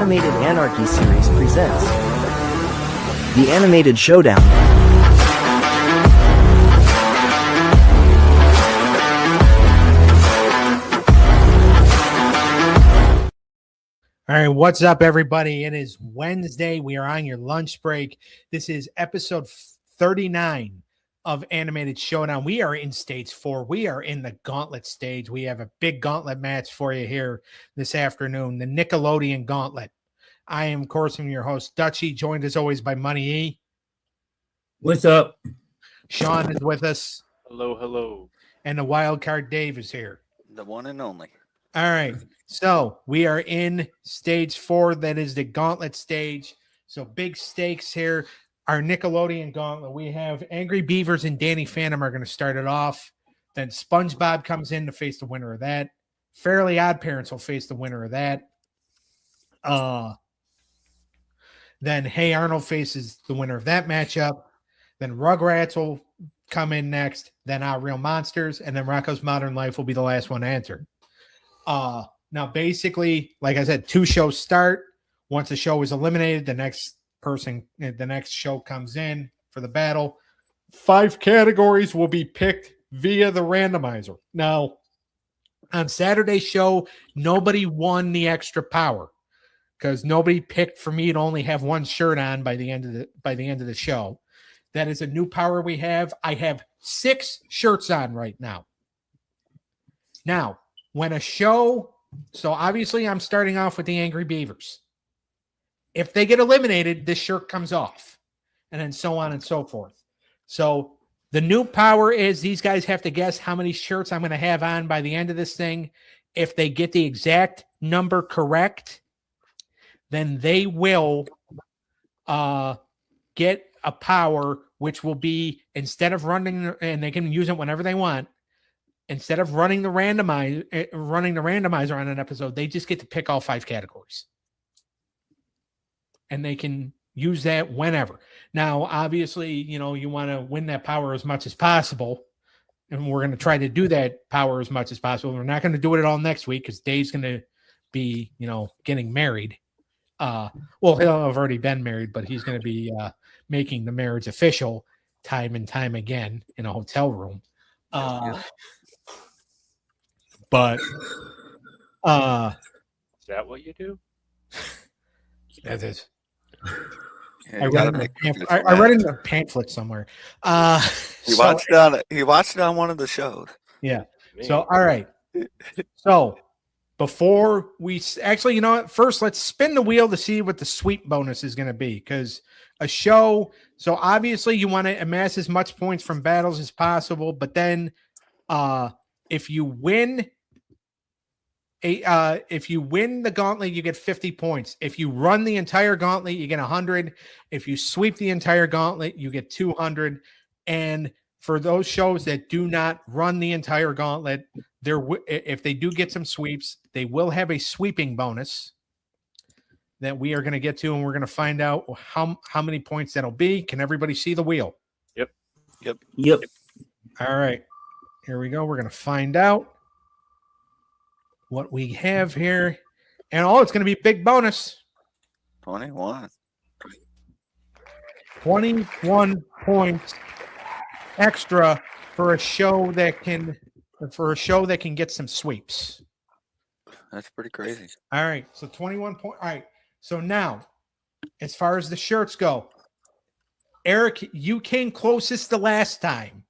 animated Anarchy series presents the Animated Showdown. All right, what's up, everybody? It is Wednesday. We are on your lunch break. This is episode 39 of Animated Showdown. We are in stage 4. We are in the Gauntlet stage. We have a big Gauntlet match for you here this afternoon, the Nickelodeon Gauntlet. I am, of course, your host, Dutchie, joined as always by Money E. What's up? Sean is with us. Hello, hello. And the wild card Dave is here. The one and only. All right, so we are in stage 4. That is the Gauntlet stage. So big stakes here. Our Nickelodeon Gauntlet. We have Angry Beavers and Danny Phantom are going to start it off. Then SpongeBob comes in to face the winner of that. Fairly Oddparents will face the winner of that. Then Hey Arnold faces the winner of that matchup. Then Rugrats will come in next. Then Ahh Real Monsters. And then Rocco's Modern Life will be the last one answered. Now, basically, like I said, 2 shows start. Once the show is eliminated, the next show comes in for the battle. 5 categories will be picked via the randomizer. Now, on Saturday's show, nobody won the extra power because nobody picked for me to only have 1 shirt on by the end of the show. That is a new power we have. I have 6 shirts on right now. Now, when a show, so obviously I'm starting off with the Angry Beavers. If they get eliminated, this shirt comes off, and then so on and so forth. So the new power is these guys have to guess how many shirts I'm going to have on by the end of this thing. If they get the exact number correct, then they will get a power, which will be, instead of running, and they can use it whenever they want, instead of running the randomizer on an episode, they just get to pick all 5 categories. And they can use that whenever. Now, obviously, you want to win that power as much as possible. And we're going to try to do that power as much as possible. We're not going to do it all next week because Dave's going to be, getting married. Well, he'll have already been married, but he's going to be making the marriage official time and time again in a hotel room. But Is that what you do? that is. Yeah, I read it in a pamphlet somewhere. He watched it on one of the shows. Yeah. So, all right. So, before we actually, you know what? First, let's spin the wheel to see what the sweep bonus is going to be. Because a show, so obviously you want to amass as much points from battles as possible. But then, if you win the gauntlet, you get 50 points. If you run the entire gauntlet, you get 100. If you sweep the entire gauntlet, you get 200. And for those shows that do not run the entire gauntlet, if they do get some sweeps, they will have a sweeping bonus that we are going to get to, and we're going to find out how many points that'll be. Can everybody see the wheel? Yep. All right. Here we go. We're going to find out what we have here. And it's going to be a big bonus. 21. 21 points extra for a show that can get some sweeps. That's pretty crazy. All right. So 21 points. All right. So now, as far as the shirts go, Eric, you came closest the last time.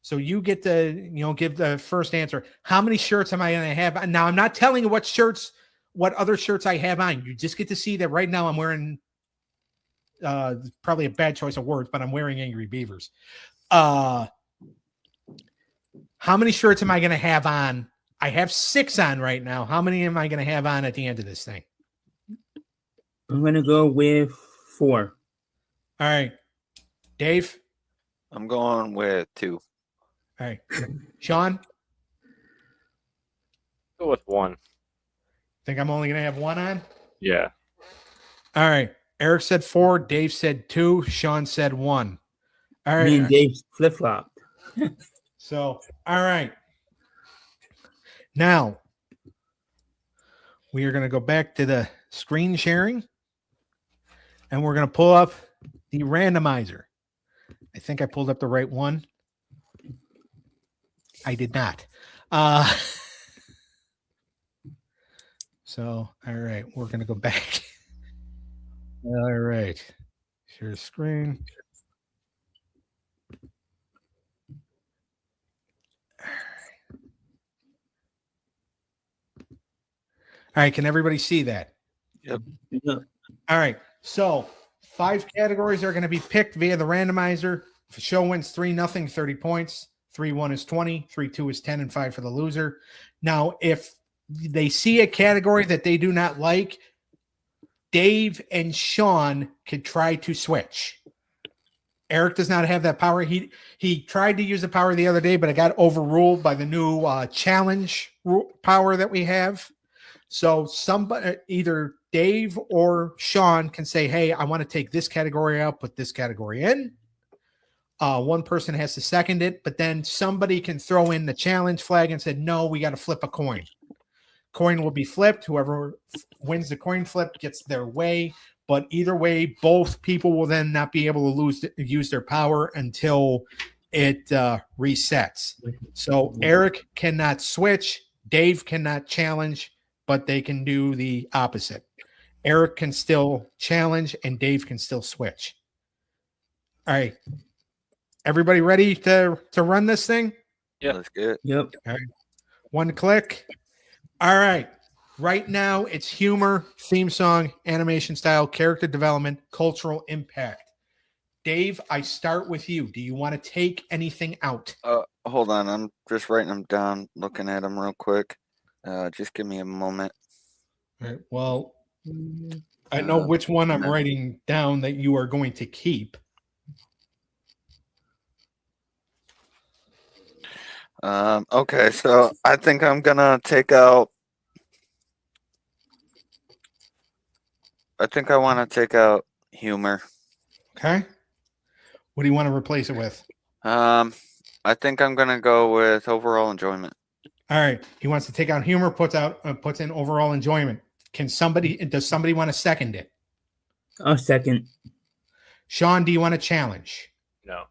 So you get to, give the first answer. How many shirts am I going to have? Now, I'm not telling you what other shirts I have on. You just get to see that right now I'm wearing, probably a bad choice of words, but I'm wearing Angry Beavers. How many shirts am I going to have on? I have 6 on right now. How many am I going to have on at the end of this thing? I'm going to go with 4. All right. Dave? I'm going with 2. All right. Sean? Go with 1. Think I'm only going to have 1 on? Yeah. All right. Eric said 4. Dave said 2. Sean said 1. All right. Me and Dave flip-flopped. So, all right. Now, we are going to go back to the screen sharing, and we're going to pull up the randomizer. I think I pulled up the right one. I did not. So, all right, we're going to go back. All right. Share screen. All right, can everybody see that? Yep. Yep. All right, so 5 categories are going to be picked via the randomizer. If a show wins 3-0, 30 points. 3-1 is 20. 3-2 is 10, and 5 for the loser. Now, if they see a category that they do not like, Dave and Sean could try to switch. Eric does not have that power. He tried to use the power the other day, but it got overruled by the new challenge power that we have. So somebody, either Dave or Sean, can say, hey, I want to take this category out, put this category in. One person has to second it, but then somebody can throw in the challenge flag and say, no, we got to flip a coin. Coin will be flipped. Whoever wins the coin flip gets their way. But either way, both people will then not be able to use their power until it resets. So Eric cannot switch. Dave cannot challenge, but they can do the opposite. Eric can still challenge and Dave can still switch. All right. Everybody ready to run this thing? Yeah. That's good. Yep. All right. One click. All right. Right now, it's humor, theme song, animation style, character development, cultural impact. Dave, I start with you. Do you want to take anything out? Hold on. I'm just writing them down, looking at them real quick. Just give me a moment. All right. Well, I know which one I'm writing down that you are going to keep. Okay, so I think I'm gonna take out. I think I want to take out humor. Okay. What do you want to replace it with? I think I'm gonna go with overall enjoyment. All right. He wants to take out humor, puts in overall enjoyment. Does somebody want to second it? I'll second. Sean, do you want to challenge? No.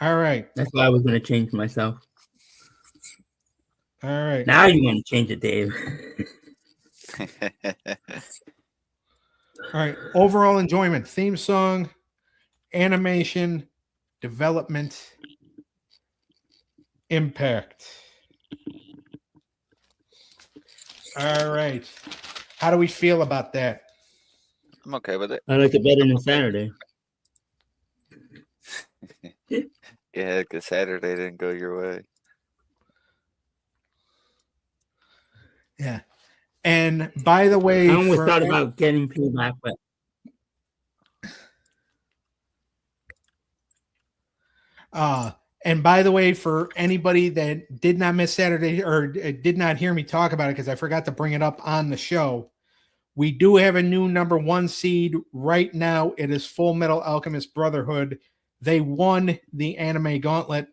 All right. That's why I was going to change myself. All right. Now you want to change it, Dave. All right. Overall enjoyment, theme song, animation, development, impact. All right. How do we feel about that? I'm okay with it. I like it better than Saturday. Yeah, because Saturday didn't go your way. Yeah. And by the way, I almost thought about getting payback, but and by the way, for anybody that did not miss Saturday or did not hear me talk about it, because I forgot to bring it up on the show, we do have a new number 1 seed right now. It is Full Metal Alchemist Brotherhood. They won the Anime Gauntlet,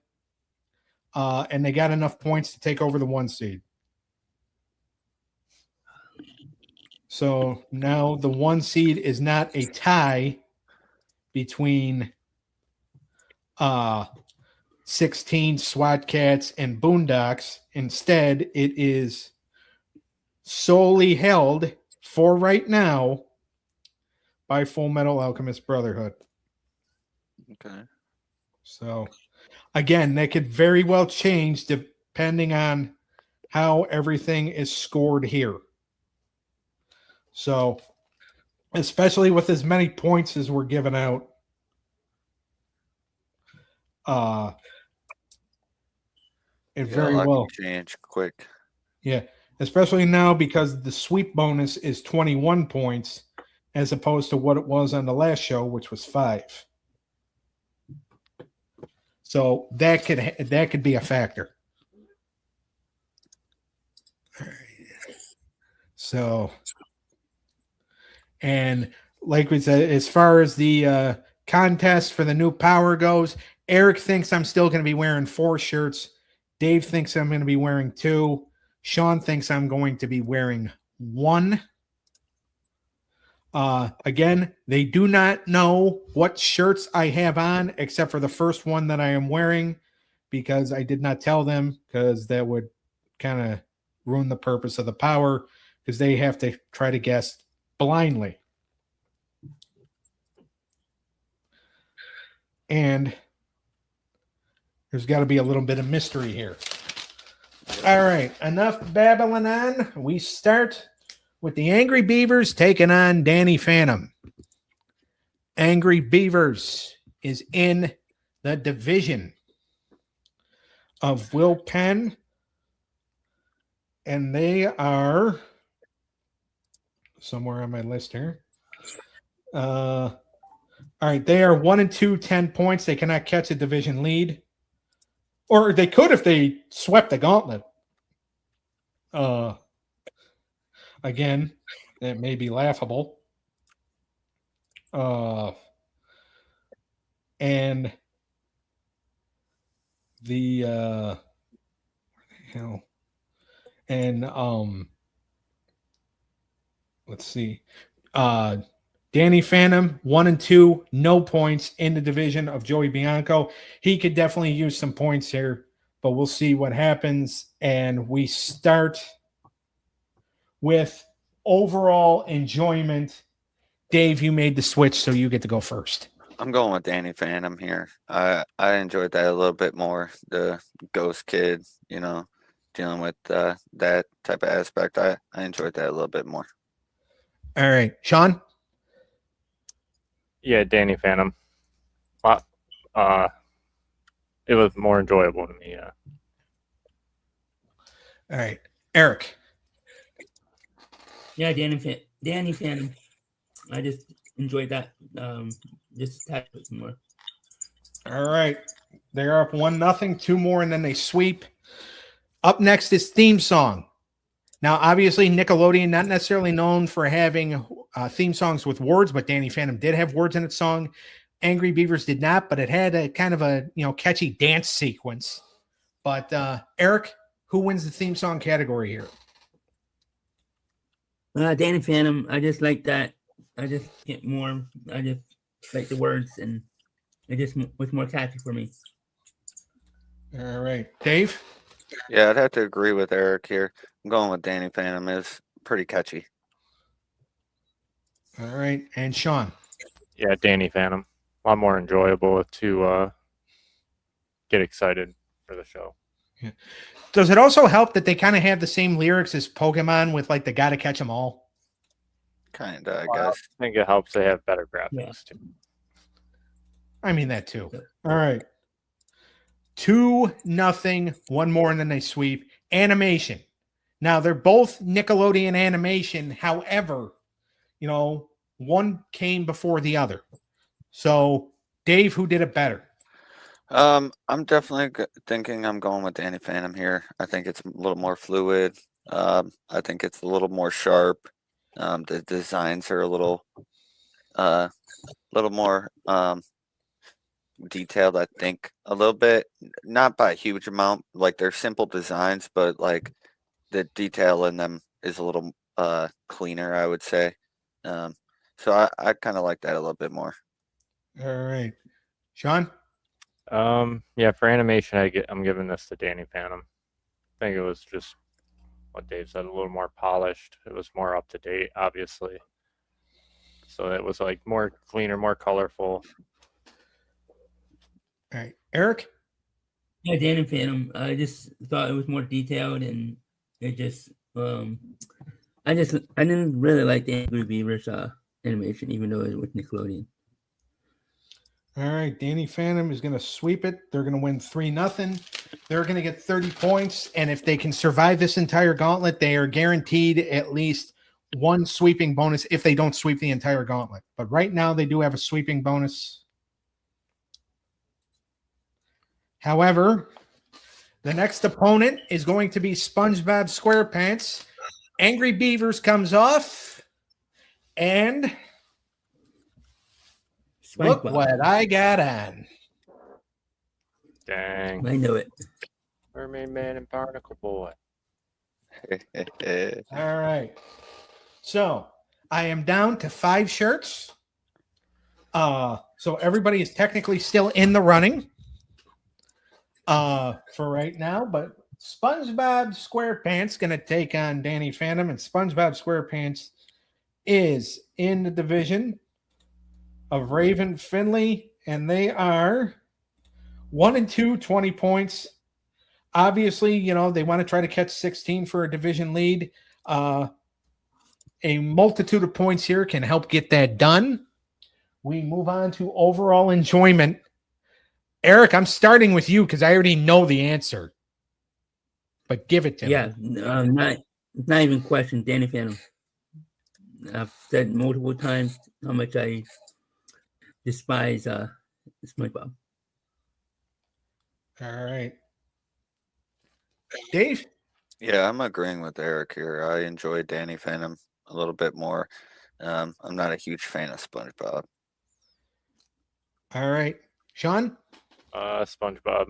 and they got enough points to take over the 1 seed. So now the 1 seed is not a tie between 16 SWAT Cats and Boondocks. Instead, it is solely held for right now by Full Metal Alchemist Brotherhood. Okay. So again, that could very well change depending on how everything is scored here. So, especially with as many points as we're giving out, it very well change quick. Yeah, especially now because the sweep bonus is 21 points as opposed to what it was on the last show, which was 5. So that could be a factor. All right. So, and like we said, as far as the contest for the new power goes, Eric thinks I'm still going to be wearing 4 shirts. Dave thinks I'm going to be wearing 2. Sean thinks I'm going to be wearing 1. Again, they do not know what shirts I have on except for the first one that I am wearing because I did not tell them because that would kind of ruin the purpose of the power because they have to try to guess blindly. And there's got to be a little bit of mystery here. All right, enough babbling on. We start with the Angry Beavers taking on Danny Phantom. Angry Beavers is in the division of Will Penn, and they are somewhere on my list here. All right, they are 1-2, 10 points. They cannot catch a division lead. Or they could if they swept the gauntlet. Again, it may be laughable. And the where the hell? And let's see. Danny Phantom, 1-2, no points in the division of Joey Bianco. He could definitely use some points here, but we'll see what happens. And we start with overall enjoyment. Dave, you made the switch, so you get to go first. I'm going with Danny Phantom here. I enjoyed that a little bit more. The ghost kid, dealing with that type of aspect. I enjoyed that a little bit more. All right, Sean? Yeah, Danny Phantom. It was more enjoyable to me. Yeah. All right, Eric? Yeah, Danny Phantom. I just enjoyed that. Just a tad bit more. All right. They're up 1-0, 2 more, and then they sweep. Up next is theme song. Now, obviously, Nickelodeon, not necessarily known for having theme songs with words, but Danny Phantom did have words in its song. Angry Beavers did not, but it had a kind of a catchy dance sequence. But Eric, who wins the theme song category here? Danny Phantom. I just like that. I just get more. I just like the words, and it just was more catchy for me. All right, Dave? Yeah, I'd have to agree with Eric here. I'm going with Danny Phantom. It's pretty catchy. All right, and Sean? Yeah, Danny Phantom. A lot more enjoyable to get excited for the show. Yeah. Does it also help that they kind of have the same lyrics as Pokemon with like the gotta catch them all? Kind of, I Well, guess. I think it helps they have better graphics too. I mean that too. All right. 2-0, 1 more, and then they sweep. Animation. Now they're both Nickelodeon animation. However, one came before the other. So, Dave, who did it better? I'm definitely thinking I'm going with Danny Phantom here. I think it's a little more fluid. I think it's a little more sharp. The designs are a little more detailed. I think a little bit, not by a huge amount. Like they're simple designs, but like the detail in them is a little cleaner, I would say. So I kind of like that a little bit more. All right, Sean. Yeah, for animation, I'm giving this to Danny Phantom. I think it was just what Dave said, a little more polished. It was more up to date, obviously. So it was like more cleaner, more colorful. All right, Eric. Yeah, Danny Phantom. I just thought it was more detailed, and it just I didn't really like the Angry Beavers animation, even though it was Nickelodeon. All right, Danny Phantom is going to sweep it. They're going to win 3-0. They're going to get 30 points, and if they can survive this entire gauntlet, they are guaranteed at least one sweeping bonus if they don't sweep the entire gauntlet. But right now, they do have a sweeping bonus. However, the next opponent is going to be SpongeBob SquarePants. Angry Beavers comes off, and look what I got on. Dang. I know it. Mermaid Man and Barnacle Boy. All right. So I am down to 5 shirts. So everybody is technically still in the running for right now, but SpongeBob SquarePants going to take on Danny Phantom, and SpongeBob SquarePants is in the division of Raven Finley, and they are 1 and 2, 20 points. Obviously, you know, they want to try to catch 16 for a division lead. A multitude of points here can help get that done. We move on to overall enjoyment. Eric, I'm starting with you because I already know the answer. But give it to me. Yeah, not even question. Danny Phantom. I've said multiple times how much I despise SpongeBob. All right. Dave? Yeah, I'm agreeing with Eric here. I enjoy Danny Phantom a little bit more. I'm not a huge fan of SpongeBob. All right. Sean? SpongeBob.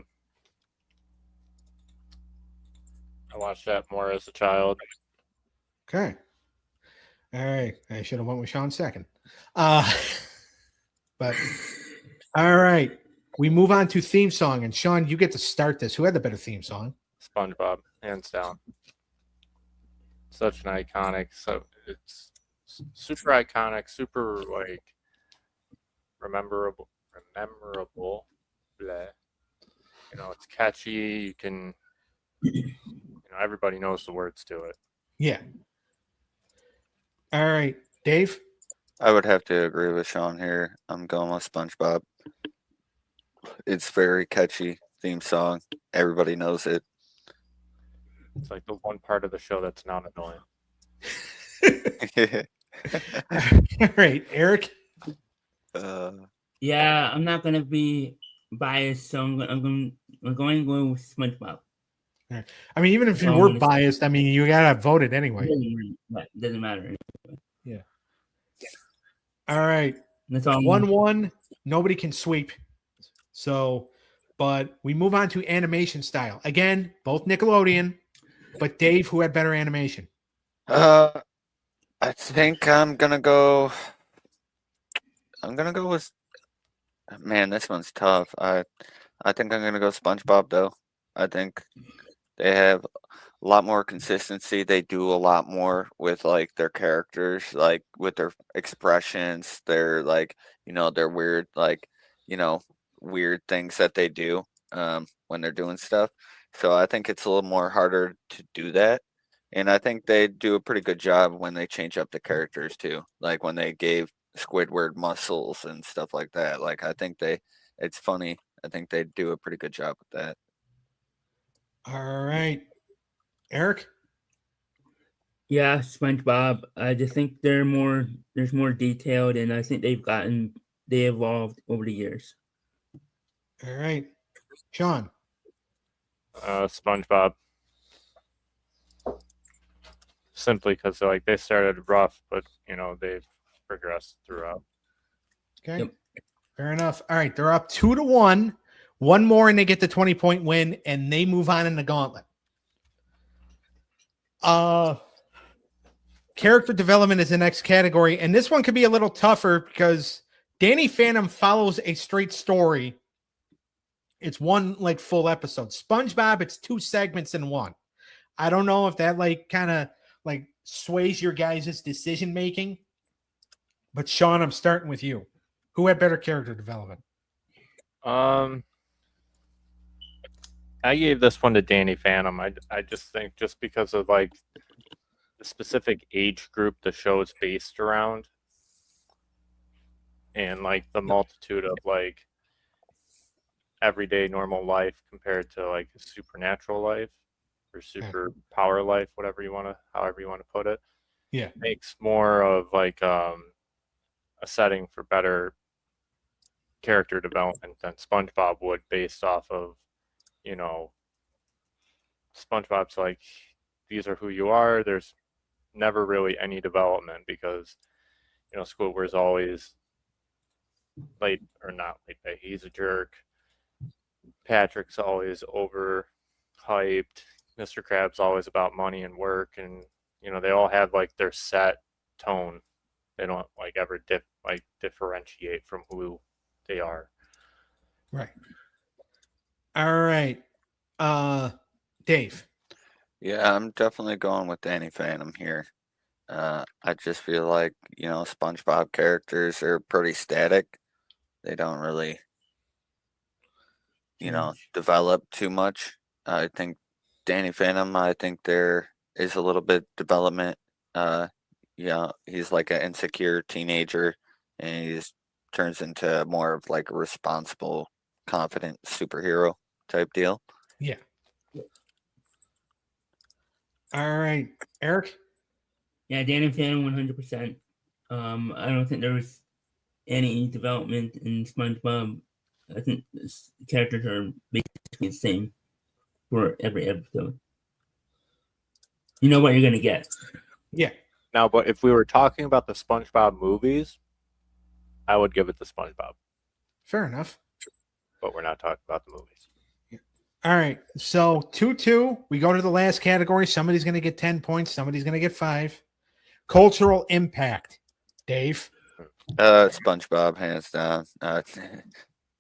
I watched that more as a child. Okay. All right. I should have went with Sean second. But all right. We move on to theme song. And Sean, you get to start this. Who had the better theme song? SpongeBob, hands down. Such an iconic. So it's super iconic, super like rememberable. Blah. You know, it's catchy. You can, everybody knows the words to it. Yeah. All right. Dave? I would have to agree with Sean here. I'm going with SpongeBob. It's very catchy theme song. Everybody knows it. It's like the one part of the show that's not annoying. All right. Eric? Yeah, I'm not gonna be biased, so I'm going to go with SpongeBob. I mean, even if you were biased, I mean, you got to vote it anyway. Doesn't matter. Yeah. All right. That's all. 1-1. Nobody can sweep. So, but we move on to animation style. Again, both Nickelodeon, but Dave, who had better animation? I think I'm gonna go with. Man, this one's tough. I think I'm gonna go SpongeBob though. I think they have a lot more consistency. They do a lot more with like their characters, like with their expressions, their like their weird weird things that they do when they're doing stuff. So I think it's a little more harder to do that. And I think they do a pretty good job when they change up the characters too. Like when they gave Squidward muscles and stuff like that. Like I think it's funny. I think they do a pretty good job with that. All right. Eric? Yeah, SpongeBob. I just think there's more detailed, and I think they evolved over the years. All right. Sean? SpongeBob. Simply because like they started rough, but they've progressed throughout. Okay. Yep. Fair enough. All right. They're up 2-1. One more and they get the 20-point win, and they move on in the gauntlet. Character development is the next category, and this one could be a little tougher because Danny Phantom follows a straight story. It's one like full episode. SpongeBob, it's 2 segments in one. I don't know if that like kind of like sways your guys' decision making. But Sean, I'm starting with you. Who had better character development? I gave this one to Danny Phantom. I just think just because of like the specific age group the show is based around, and like the multitude of like everyday normal life compared to like supernatural life or super power life, however you want to put it. Yeah, makes more of like a setting for better character development than SpongeBob would, based off of SpongeBob's like, these are who you are. There's never really any development because Squidward's always late or not late. He's a jerk. Patrick's always overhyped. Mr. Krabs always about money and work, and they all have like their set tone They don't like ever differentiate from who they are. Right. All right. Dave. Yeah, I'm definitely going with Danny Phantom here. I just feel like, SpongeBob characters are pretty static. They don't really, develop too much. I think Danny Phantom, I think there is a little bit development. He's like an insecure teenager and turns into more of like a responsible, confident superhero type deal. Yeah. All right. Eric. Yeah, Dan and Phantom 100%. I don't think there was any development in SpongeBob. I think the characters are basically the same for every episode. You know what you're gonna get. Yeah. Now, but if we were talking about the SpongeBob movies, I would give it to SpongeBob. Fair enough. But we're not talking about the movies. All right. So 2-2. We go to the last category. Somebody's going to get 10 points. Somebody's going to get 5. Cultural impact. Dave. SpongeBob, hands down.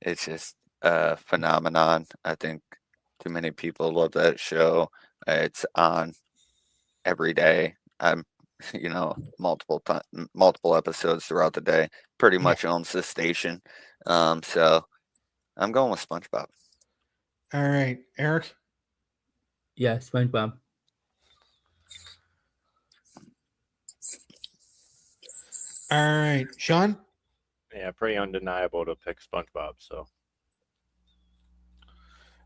It's just a phenomenon. I think too many people love that show. It's on every day. I'm, multiple episodes throughout the day. Pretty much owns the station. So I'm going with SpongeBob. All right. Eric. Yeah, SpongeBob. All right. Sean. Yeah, pretty undeniable to pick SpongeBob. So.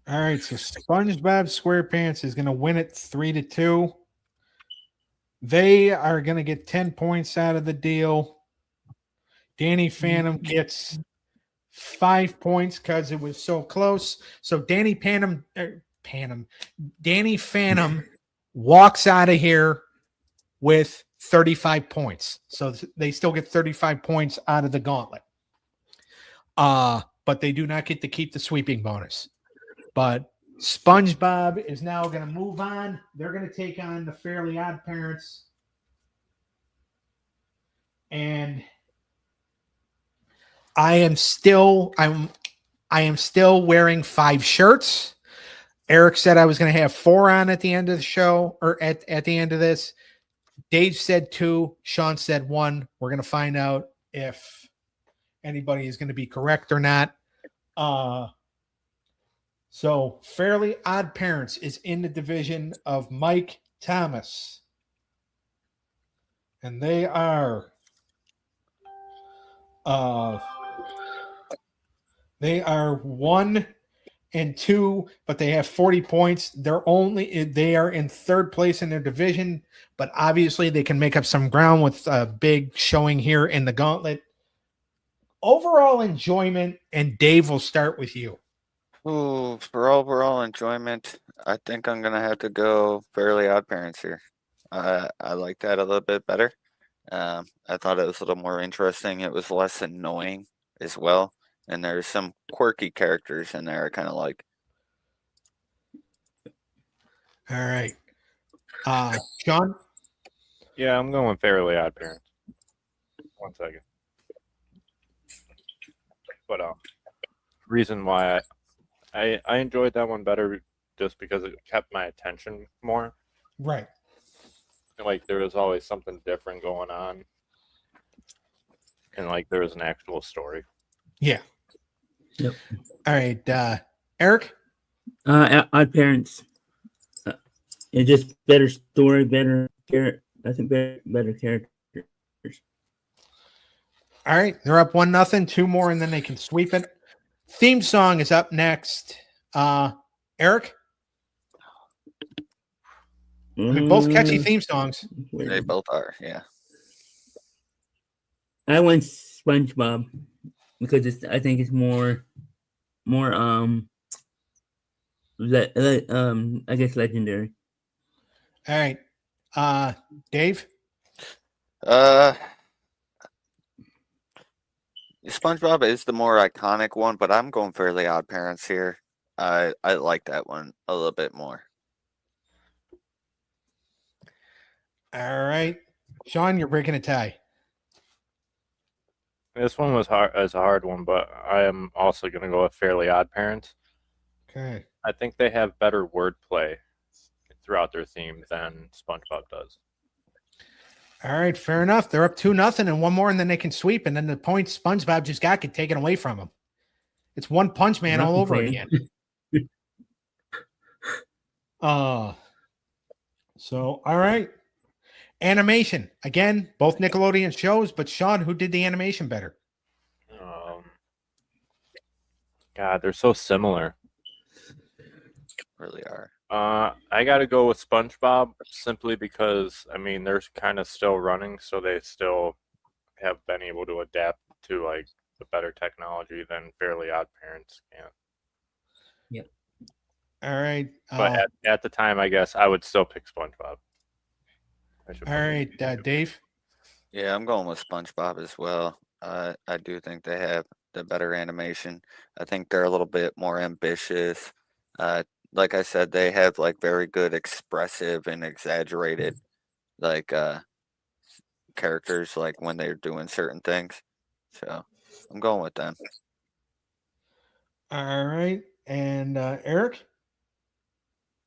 All right. So SpongeBob SquarePants is going to win it 3-2. They are going to get 10 points out of the deal. Danny Phantom gets 5 points because it was so close. So Danny Phantom walks out of here with 35 points. So they still get 35 points out of the gauntlet. But they do not get to keep the sweeping bonus. But SpongeBob is now going to move on. They're going to take on the Fairly Oddparents. And I am still wearing 5 shirts. Eric said I was going to have 4 on at the end of the show, or at the end of this. Dave said 2. Sean said 1. We're going to find out if anybody is going to be correct or not. So Fairly Oddparents is in the division of Mike Thomas. And they are 1 and 2, but they have 40 points. They are in 3rd place in their division, but obviously they can make up some ground with a big showing here in the gauntlet. Overall enjoyment, and Dave, will start with you. Ooh, for overall enjoyment, I think I'm gonna have to go Fairly Oddparents here. I like that a little bit better. I thought it was a little more interesting. It was less annoying as well, and there's some quirky characters in there I kind of like. All right, Sean. Yeah, I'm going Fairly Oddparents. 1 second. But reason why I enjoyed that one better just because it kept my attention more. Right. Like there was always something different going on, and like there was an actual story. Yeah. Yep. All right, Eric. Oddparents. It's just better story, better character. I think better characters. All right, they're up 1-0. 2 more, and then they can sweep it. Theme song is up next. Eric. I mean, both catchy theme songs. They both are, yeah. I went SpongeBob because I think it's more I guess legendary. All right, Dave. SpongeBob is the more iconic one, but I'm going Fairly Oddparents here. I like that one a little bit more. All right, Sean, you're breaking a tie. This one was hard as a hard one, but I am also going to go with Fairly Odd Parents. Okay. I think they have better wordplay throughout their theme than SpongeBob does. All right, fair enough. They're up 2-0 and one more, and then they can sweep. And then the points SpongeBob just got get taken away from him. It's One Punch Man all over again. So all right. Animation. Again, both Nickelodeon shows, but Sean, who did the animation better? God, they're so similar. Really are. I got to go with SpongeBob simply because, I mean, they're kind of still running, so they still have been able to adapt to like the better technology than Fairly Odd Parents can. Yep. All right. But at the time, I guess I would still pick SpongeBob. All right, Dave. Yeah, I'm going with SpongeBob as well. I do think they have the better animation. I think they're a little bit more ambitious. Like I said, they have like very good expressive and exaggerated like characters like when they're doing certain things. So I'm going with them. All right. And Eric?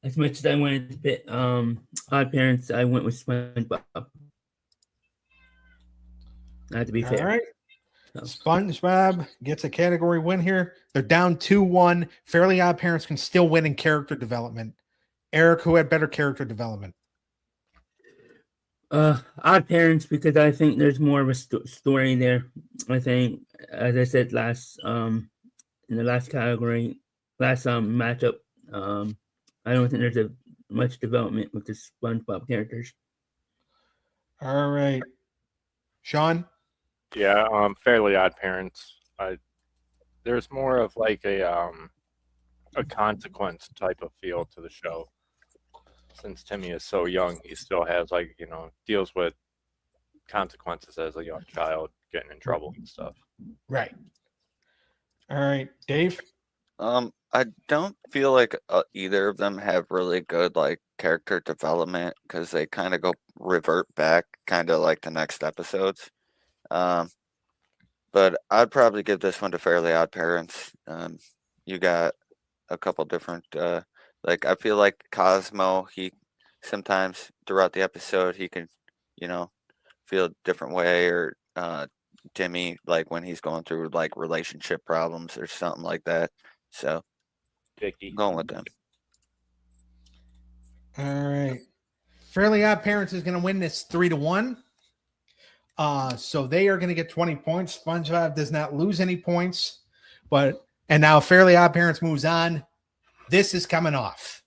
As much as I wanted to pick Odd Parents, I went with SpongeBob. I have to be All fair. right. So, SpongeBob gets a category win here. They're down 2-1. Fairly Odd Parents can still win in character development. Eric, who had better character development? Odd Parents, because I think there's more of a story there. I think, as I said in the last category, matchup, I don't think there's much development with the SpongeBob characters. All right. Sean? Yeah, Fairly Odd Parents. There's more of like a consequence type of feel to the show. Since Timmy is so young, he still has like, deals with consequences as a young child, getting in trouble and stuff. Right. All right, Dave? I don't feel like either of them have really good like character development because they kind of revert back kind of like the next episodes. But I'd probably give this one to Fairly Odd Parents. You got a couple different like I feel like Cosmo, he sometimes throughout the episode he can, feel a different way, or Timmy, like when he's going through like relationship problems or something like that. So Vicky. going with them. All right. Fairly Odd Parents is going to win this 3-1. So they are going to get 20 points. SpongeBob does not lose any points, and now Fairly Odd Parents moves on. This is coming off.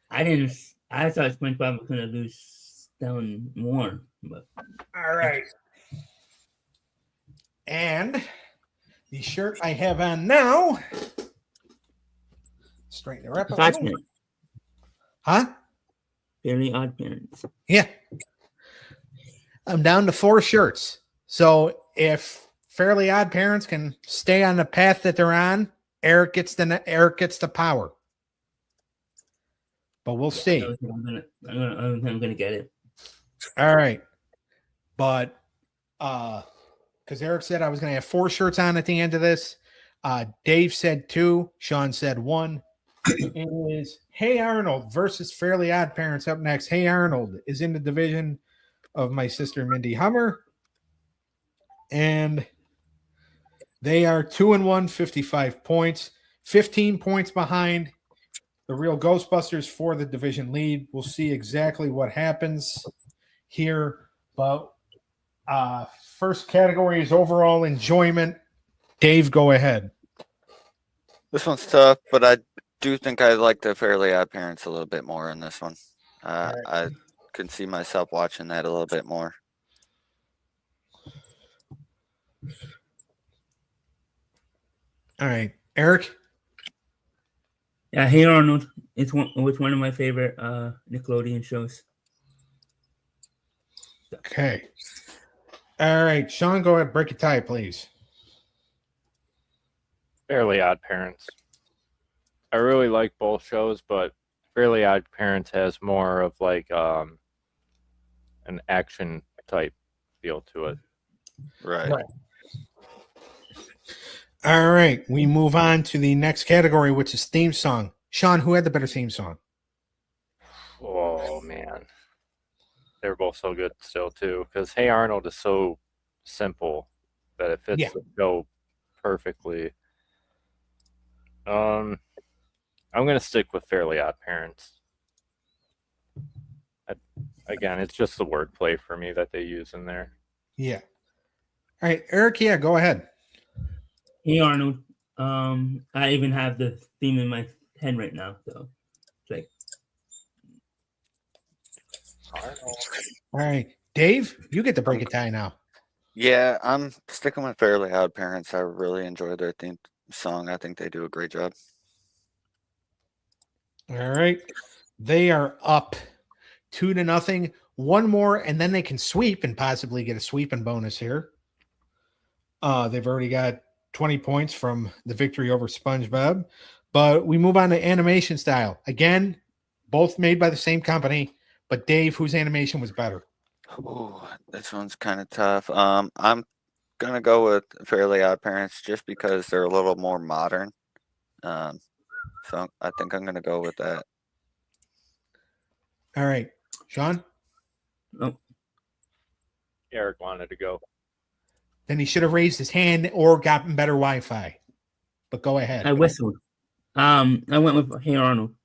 I thought SpongeBob was going to lose down more, but all right. And the shirt I have on now, straighten her up a little. Huh? Fairly Odd Parents. Yeah. I'm down to 4 shirts. So if Fairly Odd Parents can stay on the path that they're on, Eric gets the power. But we'll see. I'm gonna get it. All right. But because Eric said I was gonna have 4 shirts on at the end of this. Dave said 2, Sean said 1. It is Hey Arnold versus Fairly Odd Parents up next. Hey Arnold is in the division of my sister Mindy Hummer, and they are 2-1, 55 points, 15 points behind the Real Ghostbusters for the division lead. We'll see exactly what happens here, but first category is overall enjoyment. Dave, go ahead. This one's tough, but I do think I like the Fairly Odd Parents a little bit more in this one. Right. I can see myself watching that a little bit more. All right, Eric. Yeah, Hey Arnold. It's one of my favorite Nickelodeon shows. Okay. All right, Sean, go ahead. Break a tie, please. Fairly Odd Parents. I really like both shows, but Fairly Odd Parents has more of like an action type feel to it. Right. Right. All right, we move on to the next category, which is theme song. Sean, who had the better theme song? Oh man, they're both so good still too. Because Hey Arnold is so simple that it fits Yeah. the show perfectly. I'm gonna stick with Fairly Odd Parents. Again, it's just the wordplay for me that they use in there. Yeah. All right, Eric, yeah, go ahead. Hey Arnold. I even have the theme in my head right now, so it's like Arnold. All right, Dave, you get to break a tie now. Yeah, I'm sticking with Fairly Odd Parents. I really enjoy their theme song. I think they do a great job. All right, they are up 2-0. One more, and then they can sweep and possibly get a sweeping bonus here. They've already got 20 points from the victory over SpongeBob. But we move on to animation style. Again, both made by the same company. But Dave, whose animation was better? Ooh, this one's kind of tough. I'm gonna go with Fairly Odd Parents just because they're a little more modern. So I think I'm gonna go with that. All right, Sean? Eric wanted to go. Then he should have raised his hand or gotten better Wi-Fi. But go ahead. I whistled. I went with Hey Arnold.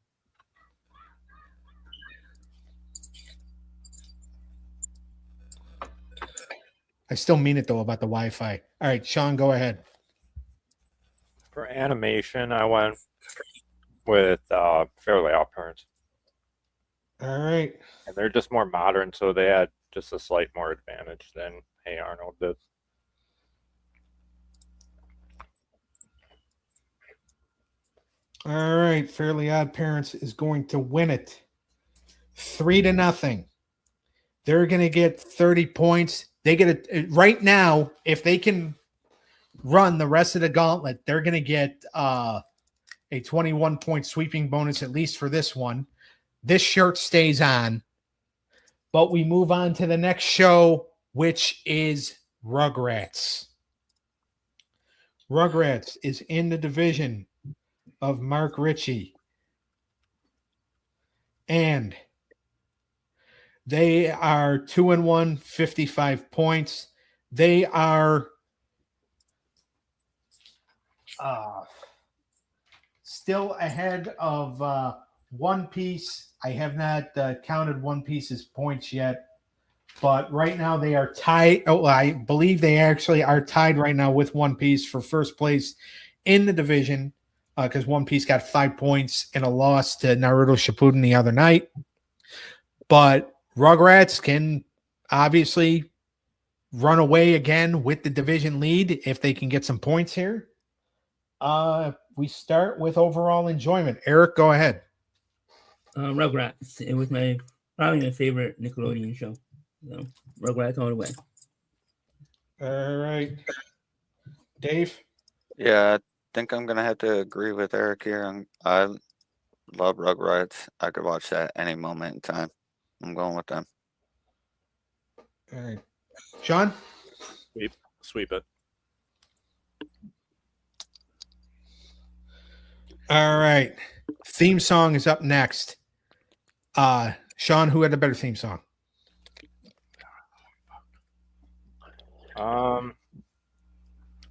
I still mean it though about the Wi-Fi. All right, Sean, go ahead. For animation, I went with Fairly Odd Parents. All right. And they're just more modern, so they had just a slight more advantage than Hey Arnold did. All right, Fairly Odd Parents is going to win it 3-0. They're going to get 30 points. They get it right now. If they can run the rest of the gauntlet, they're going to get a 21-point sweeping bonus, at least for this one. This shirt stays on. But we move on to the next show, which is Rugrats. Rugrats is in the division of Mark Ritchie. And they are 2-1, 55 points. They are still ahead of One Piece. I have not counted One Piece's points yet, but right now they are tied. Oh, I believe they actually are tied right now with One Piece for first place in the division because One Piece got 5 points in a loss to Naruto Shippuden the other night. But Rugrats can obviously run away again with the division lead if they can get some points here. We start with overall enjoyment. Eric, go ahead. Rugrats. It was probably my favorite Nickelodeon show. So Rugrats all the way. All right. Dave? Yeah, I think I'm gonna have to agree with Eric here. I love Rugrats. I could watch that any moment in time. I'm going with them. All right. Sean? Sweep it. All right. Theme song is up next. Sean, who had the better theme song? I'm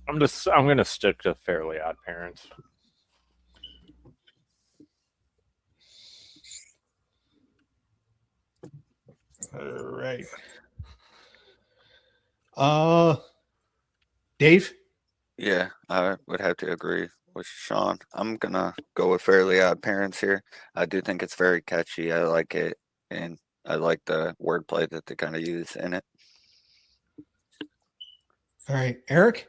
gonna stick to Fairly Odd Parents. All right. Dave? Yeah, I would have to agree with Sean. I'm gonna go with Fairly Odd Parents here. I do think it's very catchy. I like it, and I like the wordplay that they kind of use in it. All right. Eric?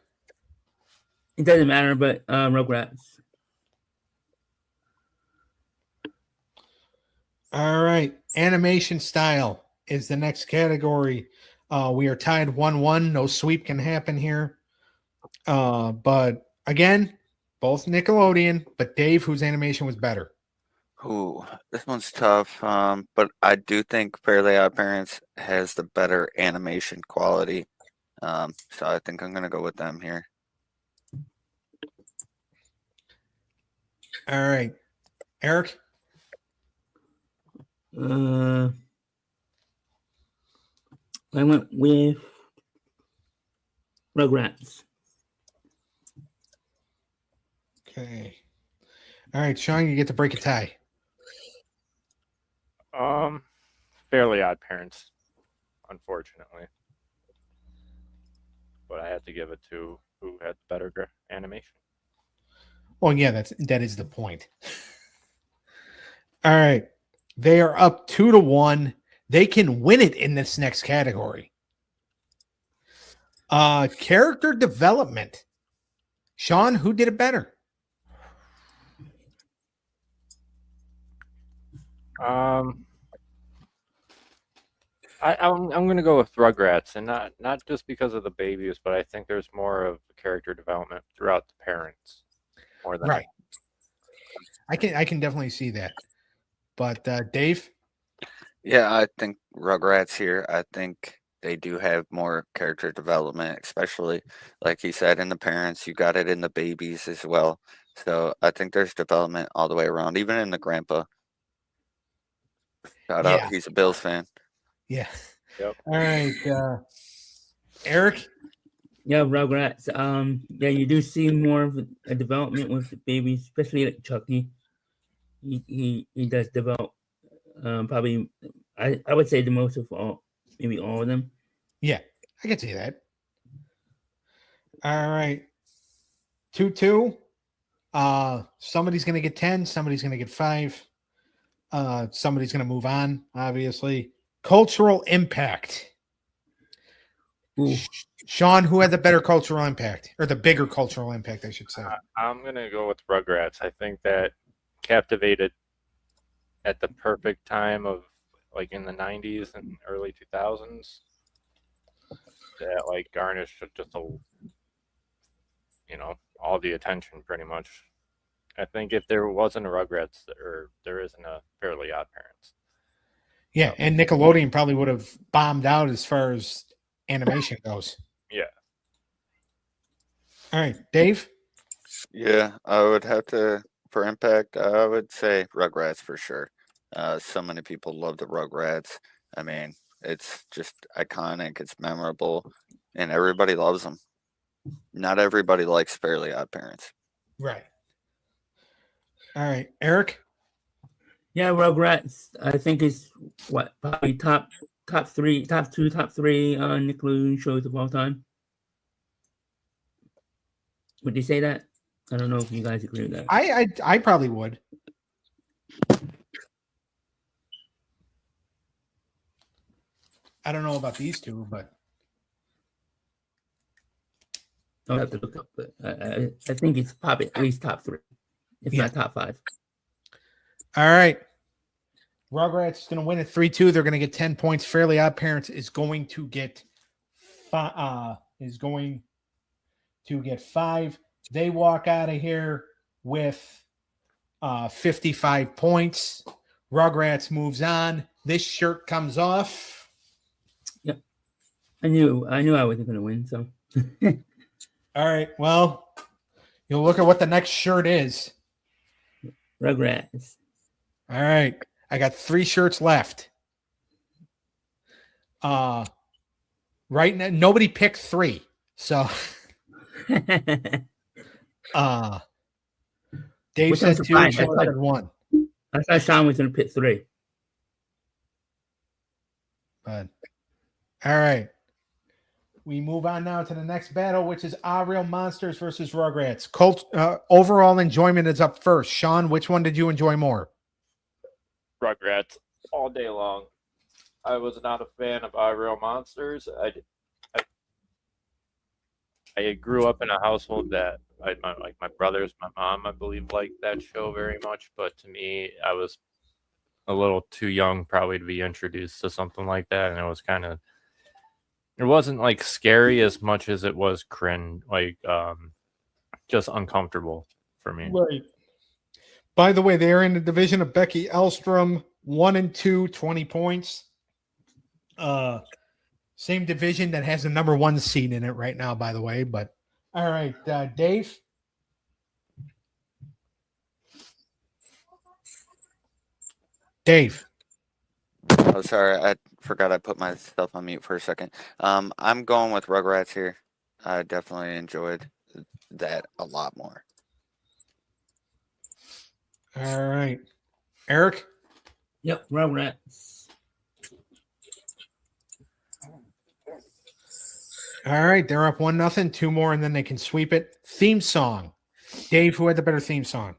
It doesn't matter, but Rugrats. All right. Animation style is the next category. We are tied 1-1. No sweep can happen here. But again, both Nickelodeon, but Dave, whose animation was better? Ooh, this one's tough. But I do think Fairly Odd Parents has the better animation quality. So I think I'm gonna go with them here. All right, Eric. I went with Rugrats. Okay. All right, Sean, you get to break a tie. Fairly Odd Parents, unfortunately, but I had to give it to who had better animation. Well, yeah, that is the point. All right. They are up 2-1. They can win it in this next category. Character development. Sean, who did it better? I'm going to go with Rugrats, and not just because of the babies, but I think there's more of character development throughout the parents, more than Right. I can definitely see that. But Dave? Yeah, I think Rugrats here. I think they do have more character development, especially like he said in the parents. You got it in the babies as well. So I think there's development all the way around, even in the grandpa. Shout out, he's a Bills fan. Yeah. Yep. All right. Eric? Yeah, Rugrats. Yeah, you do see more of a development with the babies, especially like Chucky. He does develop. Probably, I would say the most of all, maybe all of them. Yeah, I can see that. All right. 2-2. Somebody's going to get 10. Somebody's going to get 5. Somebody's going to move on, obviously. Cultural impact. Ooh. Sean, who had the better cultural impact? Or the bigger cultural impact, I should say. I'm going to go with Rugrats. I think that captivated at the perfect time of like in the 90s and early 2000s. That like garnished just all the attention pretty much. I think if there wasn't a Rugrats or there isn't a Fairly Odd Parents. Yeah, and Nickelodeon probably would have bombed out as far as animation goes. Yeah. All right, Dave? Yeah, I would have to, for impact, I would say Rugrats for sure. So many people love the Rugrats. I mean, it's just iconic, it's memorable, and everybody loves them. Not everybody likes Fairly Odd Parents. Right. All right, Eric? Yeah, Rugrats. I think it's probably top 3 Nickelodeon shows of all time. Would you say that? I don't know if you guys agree with that. I probably would. I don't know about these two, but I'll have to look up, but I think it's probably at least top 3, if not top 5. all right. Rugrats is going to win at 3-2. They're going to get 10 points. Fairly Odd Parents is going to get 5. They walk out of here with 55 points. Rugrats moves on. This shirt comes off. Yep. I knew I wasn't going to win, so. All right. Well, you'll look at what the next shirt is. Rugrats. All right. I got 3 shirts left. Right now, nobody picked 3. So Dave said 2, Sean said 1. I thought Sean was going to pick 3. But all right. We move on now to the next battle, which is Ahh Real Monsters versus Rugrats. Overall enjoyment is up first. Sean, which one did you enjoy more? Rugrats all day long. I was not a fan of Ahh Real Monsters. I grew up in a household that my brothers, my mom, I believe, liked that show very much. But to me, I was a little too young probably to be introduced to something like that, and it wasn't like scary as much as it was cringe, like just uncomfortable for me. Right. By the way, they are in the division of Becky Elstrom, 1 and 2, 20 points. Same division that has the number 1 seed in it right now, by the way. But all right, Dave. Dave. Oh, sorry, I forgot I put myself on mute for a second. I'm going with Rugrats here. I definitely enjoyed that a lot more. All right, Eric. Yep, Rugrats. All right, they're up 1-0. 2 more, and then they can sweep it. Theme song. Dave, who had the better theme song?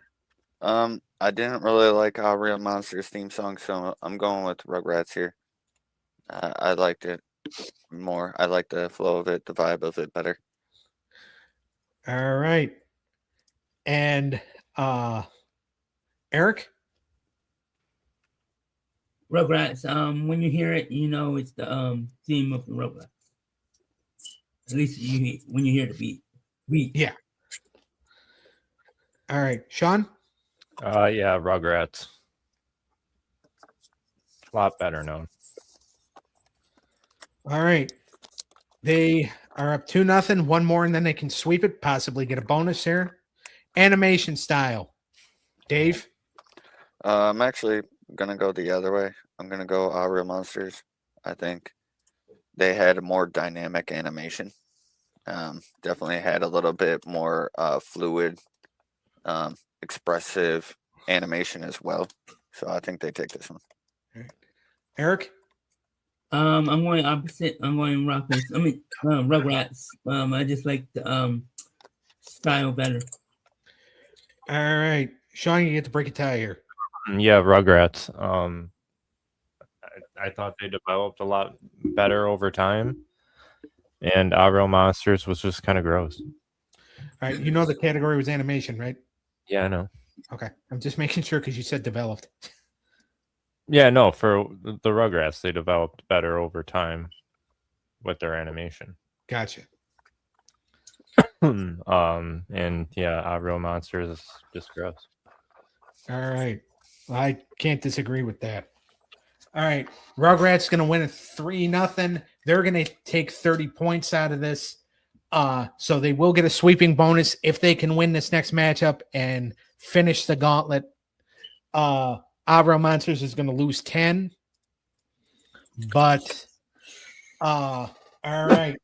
I didn't really like Ahh Real Monsters theme song, so I'm going with Rugrats here. I liked it more. I like the flow of it, the vibe of it better. All right. And Eric? Rugrats. When you hear it, you know it's the theme of the Rugrats. At least when you hear the beat. Yeah. All right. Sean? Yeah, Rugrats. A lot better known. All right. They are up 2-0. 1 more, and then they can sweep it, possibly get a bonus here. Animation style. Dave? I'm actually gonna go the other way. I'm gonna go Ahh Real Monsters. I think they had a more dynamic animation. Definitely had a little bit more fluid, expressive animation as well. So I think they take this one. Eric? I'm going opposite. I'm going Rugrats. I just like the style better. All right. Sean, you get to break a tie here. Yeah, Rugrats. I thought they developed a lot better over time, and Ahh Real Monsters was just kind of gross. All right. You know the category was animation, right? Yeah, I know. Okay. I'm just making sure because you said developed. Yeah, no, for the Rugrats, they developed better over time with their animation. Gotcha. And yeah, Ahh Real Monsters is just gross. All right. Well, I can't disagree with that. All right. Rugrats going to win at 3-0. They're going to take 30 points out of this. So they will get a sweeping bonus if they can win this next matchup and finish the gauntlet. Ahh Real Monsters is going to lose 10. But all right.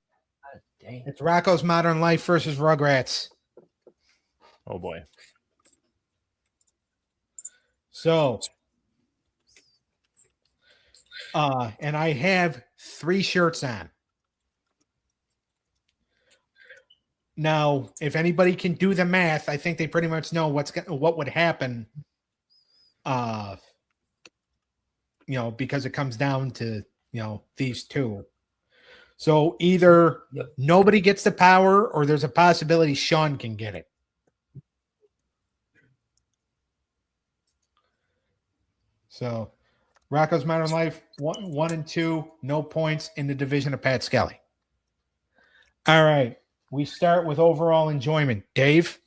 It's Rocco's Modern Life versus Rugrats. Oh boy. So and I have 3 shirts on. Now, if anybody can do the math, I think they pretty much know what would happen. Because it comes down to, these two. So either nobody gets the power or there's a possibility Sean can get it. So Rocco's Modern Life, 1 and 2, no points in the division of Pat Skelly. All right. We start with overall enjoyment. Dave?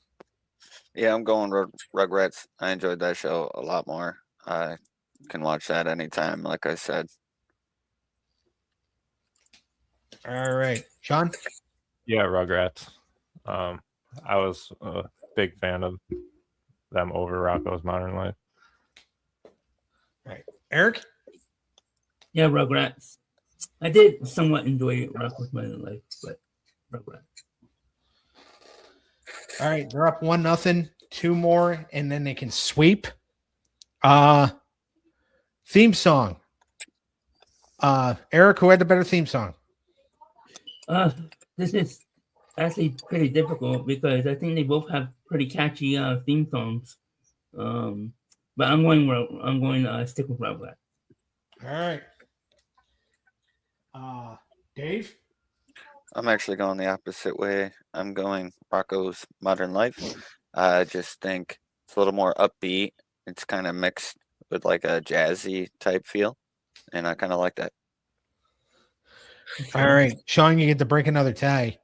Yeah, I'm going Rugrats. I enjoyed that show a lot more. I can watch that anytime, like I said. All right. Sean? Yeah, Rugrats. I was a big fan of them over Rocco's Modern Life. All right. Eric? Yeah, Rugrats. I did somewhat enjoy Rocco's Modern Life, but Rugrats. All right. They're up 1-0. 2 more, and then they can sweep. Theme song. Eric, who had the better theme song? This is actually pretty difficult because I think they both have pretty catchy theme songs. But I'm going to stick with Rugrats. All right. Dave? I'm actually going the opposite way. I'm going Rocco's Modern Life. I just think it's a little more upbeat. It's kind of mixed with like a jazzy type feel, and I kind of like that. All right. Sean, you get to break another tie.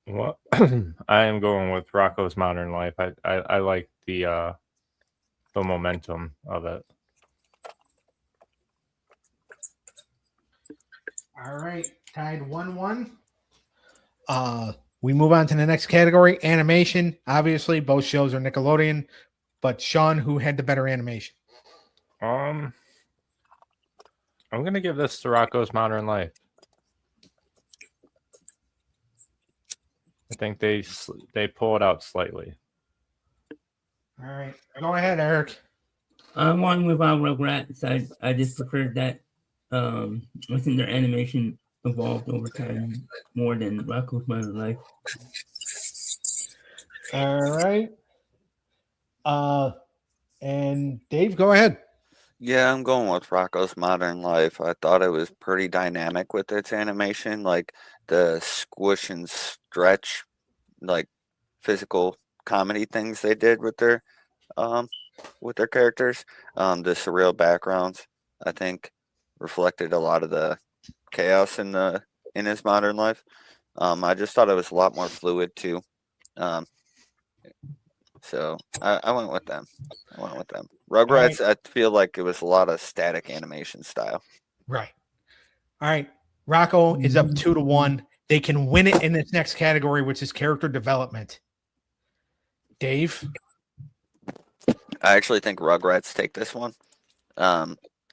Well, I am going with Rocco's Modern Life. I like the momentum of it. All right, tied 1-1. We move on to the next category, animation. Obviously, both shows are Nickelodeon, but Sean, who had the better animation? I'm gonna give this to Rocco's Modern Life. I think they pull it out slightly. All right, go ahead, Eric. I'm on with Rugrats. I just preferred that. I think their animation evolved over time more than Rocco's Modern Life. All right. And Dave, go ahead. Yeah, I'm going with Rocco's Modern Life. I thought it was pretty dynamic with its animation, like the squish and stretch, like physical comedy things they did with their characters. The surreal backgrounds, I think, reflected a lot of the chaos in his modern life. I just thought it was a lot more fluid too. So I went with them. Rugrats, I feel like it was a lot of static animation style. Right. All right. Rocco is up 2-1. They can win it in this next category, which is character development. Dave? I actually think Rugrats take this one.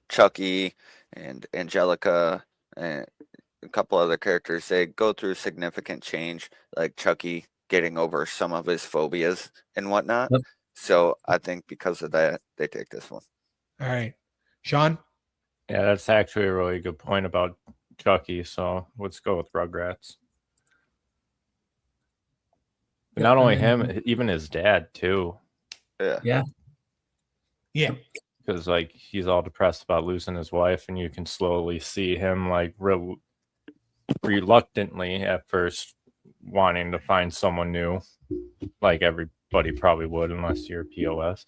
Chucky and Angelica and a couple other characters, they go through significant change, like Chucky getting over some of his phobias and whatnot. Yep. So I think because of that, they take this one. All right. Sean? Yeah, that's actually a really good point about Chucky. So let's go with Rugrats. But not only him, even his dad too. Yeah. Because like he's all depressed about losing his wife, and you can slowly see him like reluctantly at first wanting to find someone new, like everybody probably would, unless you're POS.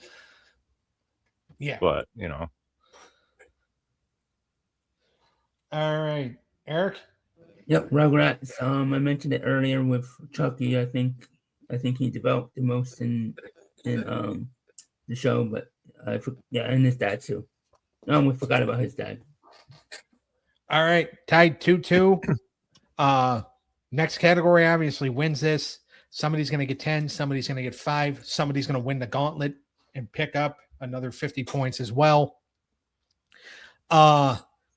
Yeah. But All right. Eric? Yep, Rugrats. I mentioned it earlier with Chucky. I think he developed the most in the show, but and his dad too. We forgot about his dad. All right. Tied 2-2. Next category obviously wins this. Somebody's going to get 10. Somebody's going to get 5. Somebody's going to win the gauntlet and pick up another 50 points as well.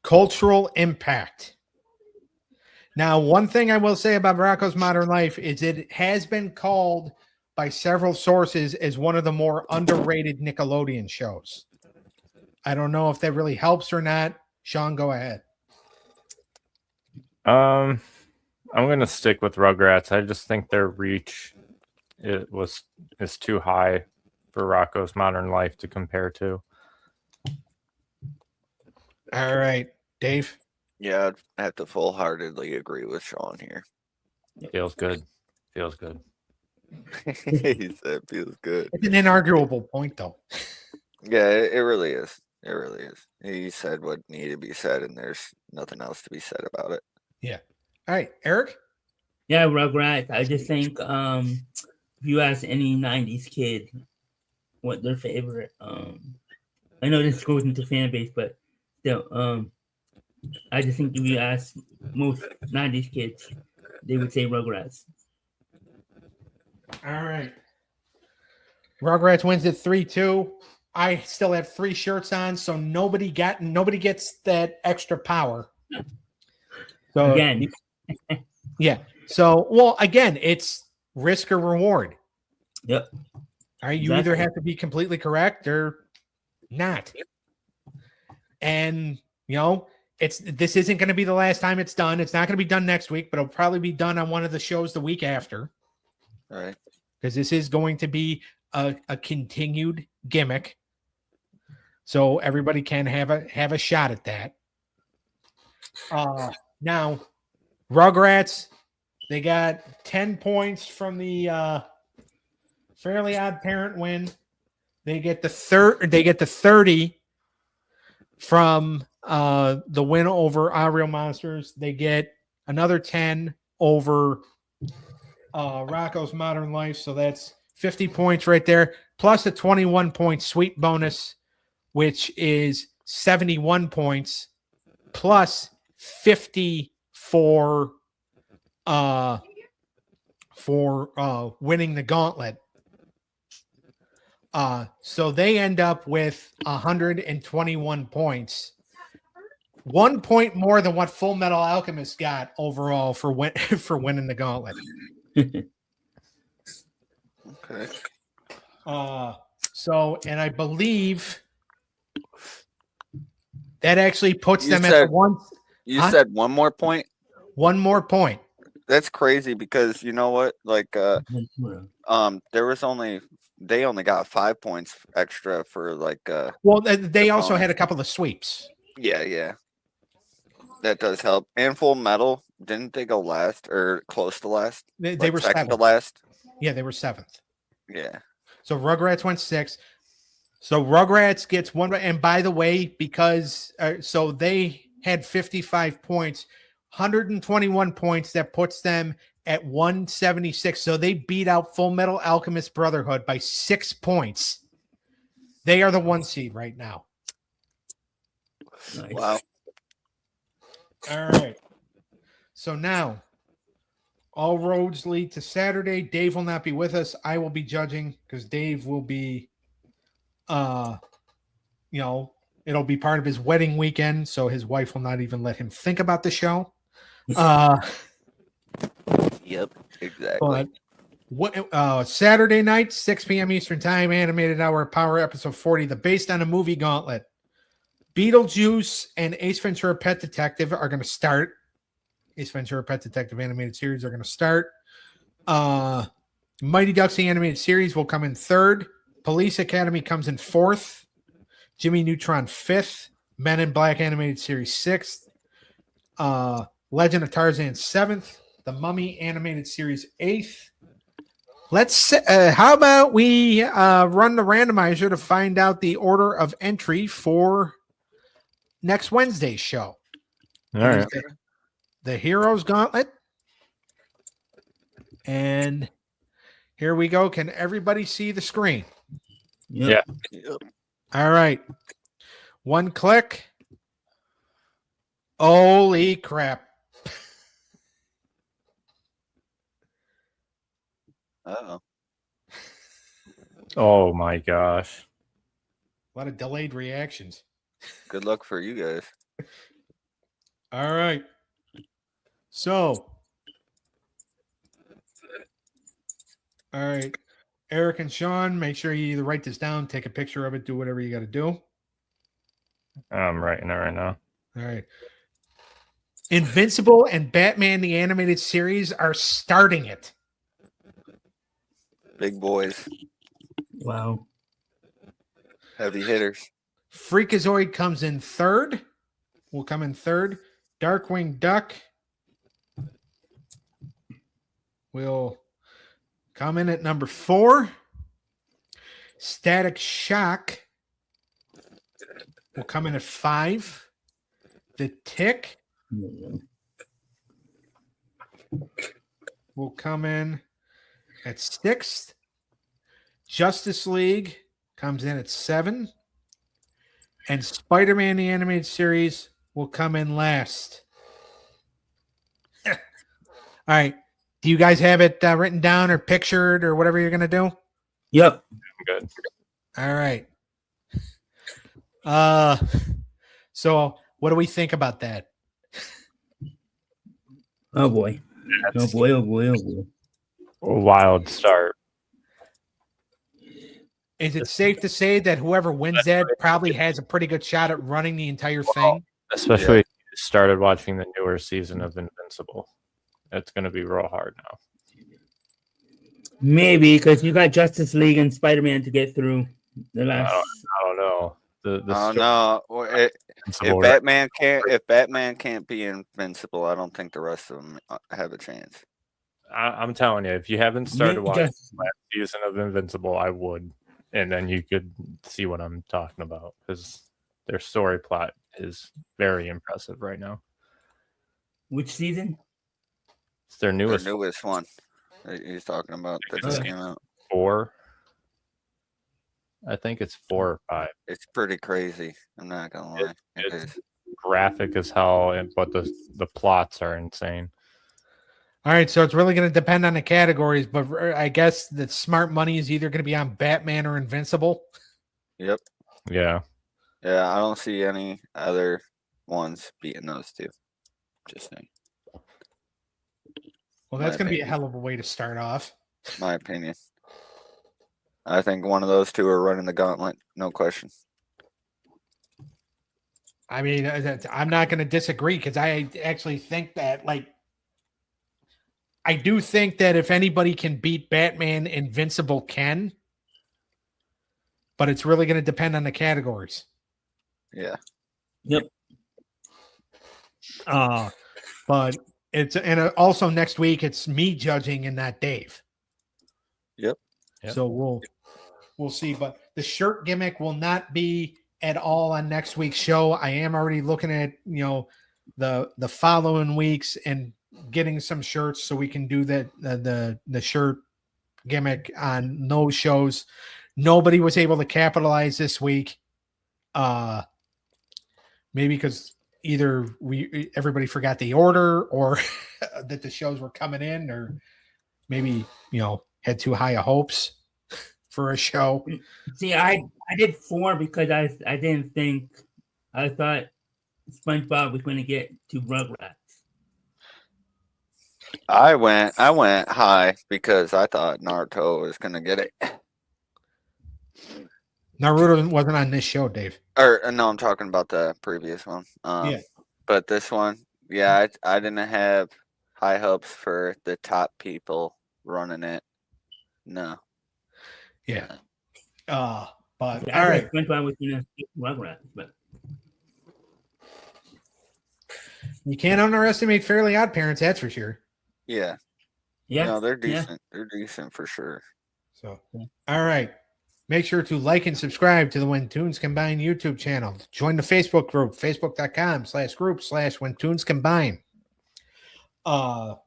Cultural impact. Now, one thing I will say about Rocco's Modern Life is it has been called by several sources as one of the more underrated Nickelodeon shows. I don't know if that really helps or not. Sean, go ahead. I'm gonna stick with Rugrats. I just think their reach is too high for Rocco's Modern Life to compare to. All right, Dave. Yeah, I have to full-heartedly agree with Sean here. Feels good. He said feels good. It's an inarguable point, though. Yeah, it really is. It really is. He said what needed to be said, and there's nothing else to be said about it. Yeah. All right, Eric. Yeah, Rugrats. I just think if you ask any '90s kid what their favorite, I know this goes into fan base, but still, I just think if you ask most '90s kids, they would say Rugrats. All right. Rugrats wins it 3-2. I still have 3 shirts on, so nobody gets that extra power. So Again. Yeah. So, well, again, it's risk or reward. Yep. All right. You either have to be completely correct or not. And, this isn't going to be the last time it's done. It's not going to be done next week, but it'll probably be done on one of the shows the week after. All right. Because this is going to be a continued gimmick. So everybody can have a shot at that. Now, Rugrats, they got 10 points from the Fairly Oddparent win. They get the 30 from the win over Ahh Real Monsters. They get another 10 over Rocco's Modern Life. So that's 50 points right there, plus a 21-point sweet bonus, which is 71 points, plus 50 for winning the gauntlet. So they end up with 121 points. 1 point more than what Full Metal Alchemist got overall for winning the gauntlet. Okay. So, and I believe that actually puts You them said- at one. You Huh? said one more point. One more point. That's crazy because you know what? Like, there was they only got 5 points extra for like. Well, they also bonus. had a couple of sweeps. Yeah. That does help. And Full Metal, didn't they go last or close to last? They Like were second to seventh. last. Yeah, they were seventh. Yeah. So Rugrats went sixth. So Rugrats gets one. And by the way, because so they had 55 points, 121 points. That puts them at 176. So they beat out Full Metal Alchemist Brotherhood by 6 points. They are the 1 seed right now. Nice. Wow. All right. So now all roads lead to Saturday. Dave will not be with us. I will be judging because Dave will be, it'll be part of his wedding weekend. So his wife will not even let him think about the show. Yep. Exactly. But what Saturday night, 6 p.m. Eastern Time, animated hour Power episode 40, the based on a movie gauntlet. Beetlejuice and Ace Ventura Pet Detective are going to start. Ace Ventura Pet Detective animated series are going to start. Mighty Ducks the animated series will come in third. Police Academy comes in fourth. Jimmy Neutron fifth. Men in Black animated series sixth. Legend of Tarzan seventh. The Mummy animated series eighth. How about we run the randomizer to find out the order of entry for next Wednesday's show. All right. The Heroes Gauntlet. And here we go. Can everybody see the screen? Yep. Yep. All right. One click. Holy crap. Uh-oh. Oh my gosh. A lot of delayed reactions. Good luck for you guys. All right. So, all right. Eric and Sean, make sure you either write this down, take a picture of it, do whatever you got to do. I'm writing it right now. All right. Invincible and Batman the Animated Series are starting it. Big boys. Wow. Heavy hitters. Freakazoid comes in third. Will come in third. Darkwing Duck will come in at number 4. Static Shock will come in at 5. The Tick will come in at 6th. Justice League comes in at 7. And Spider-Man the Animated Series will come in last. All right. Do you guys have it written down or pictured or whatever you're going to do? Yep. Good. All right. So what do we think about that? Oh boy. Oh boy. Oh boy. Oh boy. A wild start. Is it safe to say that whoever wins that probably has a pretty good shot at running the entire thing? Especially if you started watching the newer season of Invincible. It's going to be real hard now. Maybe because you got Justice League and Spider-Man to get through the last. I don't know. The Oh story no! If Invincible, Batman can't be invincible, I don't think the rest of them have a chance. I'm telling you, if you haven't started Maybe watching Justice the last season of Invincible, I would, and then you could see what I'm talking about because their story plot is very impressive right now. Which season? It's their The newest newest one that he's talking about that just came out. 4. I think it's 4 or 5. It's pretty crazy. I'm not gonna lie. It It's is. graphic as hell, but the plots are insane. All right, so it's really going to depend on the categories, but I guess the smart money is either going to be on Batman or Invincible. Yep. Yeah. Yeah, I don't see any other ones beating those two. Just saying. Well, that's My going to be a opinion. hell of a way to start off. My opinion. I think one of those two are running the gauntlet. No question. I mean, I'm not going to disagree because I actually think that, I do think that if anybody can beat Batman, Invincible can, but it's really going to depend on the categories. Yeah. Yep. But it's also next week it's me judging and not Dave. Yep. So we'll see. But the shirt gimmick will not be at all on next week's show. I am already looking at the following weeks and getting some shirts so we can do that the shirt gimmick on those shows. Nobody was able to capitalize this week. Maybe because either everybody forgot the order or that the shows were coming in, or maybe had too high of hopes for a show. See, I did 4 because I didn't think, I thought SpongeBob was going to get to Rugrats. I went high because I thought Naruto was gonna get it. Naruto wasn't on this show, Dave. Or no, I'm talking about the previous one. Yeah. But this one, yeah, I didn't have high hopes for the top people running it. No. Yeah. But I all thought right. SpongeBob was going to get Rugrats, but You can't underestimate Fairly Oddparents, that's for sure. Yeah. yeah, No, they're yeah. decent. They're decent for sure. So, all right. Make sure to like and subscribe to the When Tunes Combine YouTube channel. Join the Facebook group, facebook.com/group/When Tunes Combine. Also,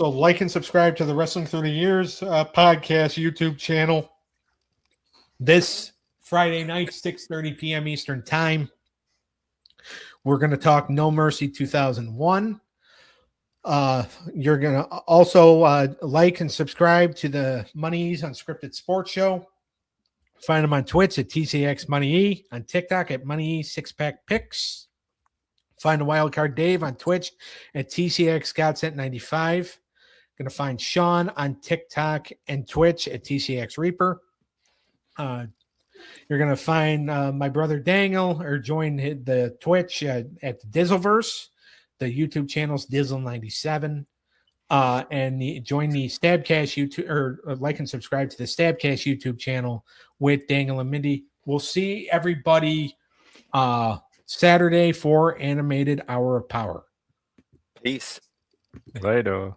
like and subscribe to the Wrestling Through the Years podcast YouTube channel. This Friday night, 6:30 p.m. Eastern Time. We're going to talk No Mercy 2001. You're going to also like and subscribe to the Money's Unscripted Sports Show. Find them on Twitch at TCX Money E, on TikTok at Money E Six Pack Picks. Find the Wildcard Dave on Twitch at TCX Godset95. Going to find Sean on TikTok and Twitch at TCX Reaper. You're going to find my brother Daniel, or join the Twitch at the Dizzleverse. The YouTube channel's Dizzle97. And join the Stabcast YouTube, or like and subscribe to the Stabcast YouTube channel with Daniel and Mindy. We'll see everybody Saturday for Animated Hour of Power. Peace. Later.